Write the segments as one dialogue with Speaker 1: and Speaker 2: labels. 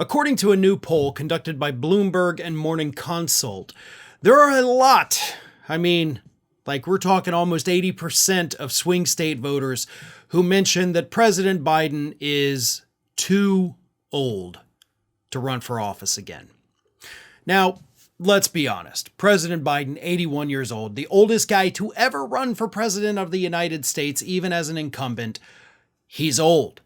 Speaker 1: According to a new poll conducted by Bloomberg and Morning Consult, there are a lot, we're talking almost 80% of swing state voters who mention that President Biden is too old to run for office again. Now, let's be honest. President Biden, 81 years old, the oldest guy to ever run for president of the United States, even as an incumbent, he's old.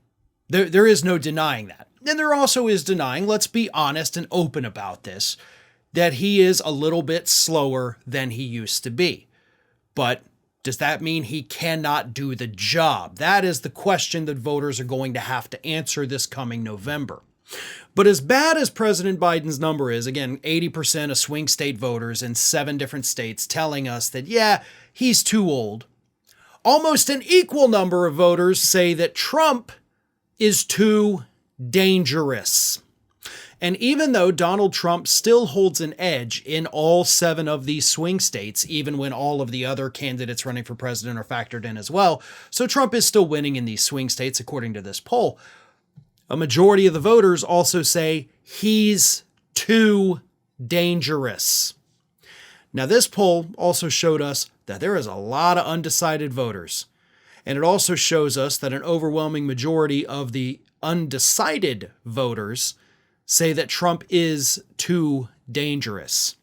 Speaker 1: There is no denying that. And there also is denying, let's be honest and open about this, that he is a little bit slower than he used to be. But does that mean he cannot do the job? That is the question that voters are going to have to answer this coming November. But as bad as President Biden's number is, again, 80% of swing state voters in 7 different states telling us that, yeah, he's too old, almost an equal number of voters say that Trump is too dangerous. And even though Donald Trump still holds an edge in all 7 of these swing states, even when all of the other candidates running for president are factored in as well, so Trump is still winning in these swing states according to this poll, a majority of the voters also say he's too dangerous. Now, this poll also showed us that there is a lot of undecided voters. And it also shows us that an overwhelming majority of the undecided voters say that Trump is too dangerous.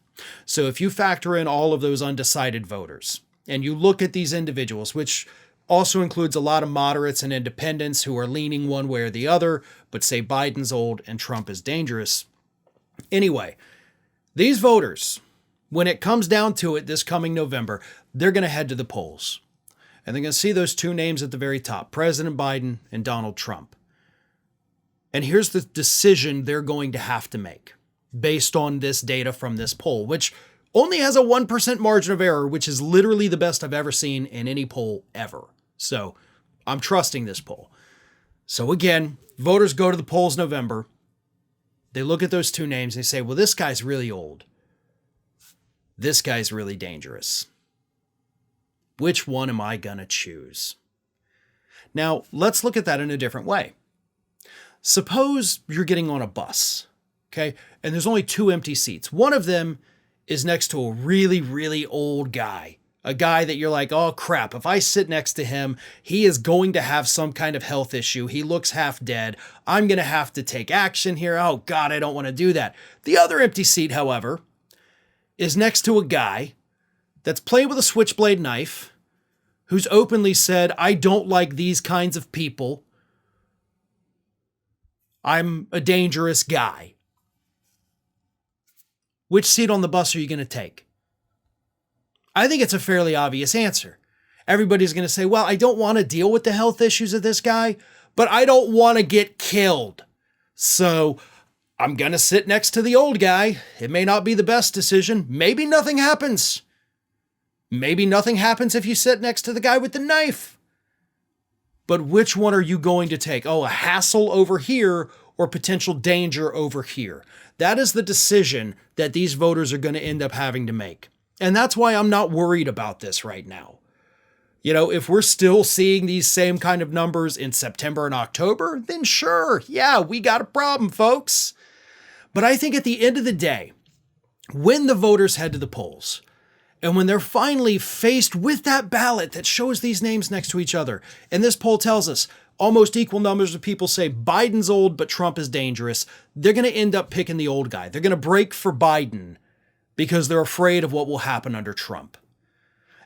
Speaker 1: So if you factor in all of those undecided voters and you look at these individuals, which also includes a lot of moderates and independents who are leaning one way or the other, but say Biden's old and Trump is dangerous. Anyway, these voters, when it comes down to it this coming November, they're going to head to the polls. And they're going to see those 2 names at the very top, President Biden and Donald Trump. And here's the decision they're going to have to make based on this data from this poll, which only has a 1% margin of error, which is literally the best I've ever seen in any poll ever. So I'm trusting this poll. So again, voters go to the polls November. They look at those 2 names. They say, well, this guy's really old. This guy's really dangerous. Which one am I going to choose? Now, let's look at that in a different way. Suppose you're getting on a bus, okay? And there's only 2 empty seats. One of them is next to a really, really old guy. A guy that you're like, oh crap, if I sit next to him, he is going to have some kind of health issue. He looks half dead. I'm going to have to take action here. Oh God, I don't want to do that. The other empty seat, however, is next to a guy that's played with a switchblade knife, who's openly said, I don't like these kinds of people. I'm a dangerous guy. Which seat on the bus are you going to take? I think it's a fairly obvious answer. Everybody's going to say, well, I don't want to deal with the health issues of this guy, but I don't want to get killed. So I'm going to sit next to the old guy. It may not be the best decision. Maybe nothing happens. Maybe nothing happens if you sit next to the guy with the knife. But which one are you going to take? Oh, a hassle over here or potential danger over here? That is the decision that these voters are going to end up having to make. And that's why I'm not worried about this right now. You know, if we're still seeing these same kind of numbers in September and October, then sure, yeah, we got a problem, folks. But I think at the end of the day, when the voters head to the polls, and when they're finally faced with that ballot that shows these names next to each other, and this poll tells us almost equal numbers of people say Biden's old, but Trump is dangerous, they're going to end up picking the old guy. They're going to break for Biden because they're afraid of what will happen under Trump.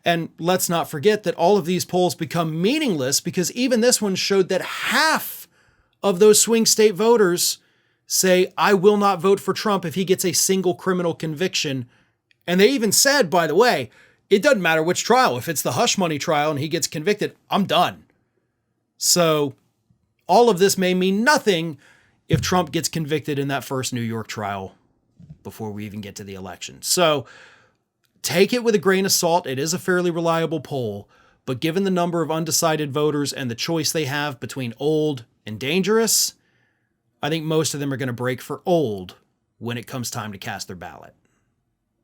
Speaker 1: And let's not forget that all of these polls become meaningless because even this one showed that half of those swing state voters say, I will not vote for Trump if he gets a single criminal conviction. And they even said, by the way, it doesn't matter which trial. If it's the hush money trial and he gets convicted, I'm done. So all of this may mean nothing if Trump gets convicted in that first New York trial before we even get to the election. So take it with a grain of salt. It is a fairly reliable poll, but given the number of undecided voters and the choice they have between old and dangerous, I think most of them are going to break for old when it comes time to cast their ballot.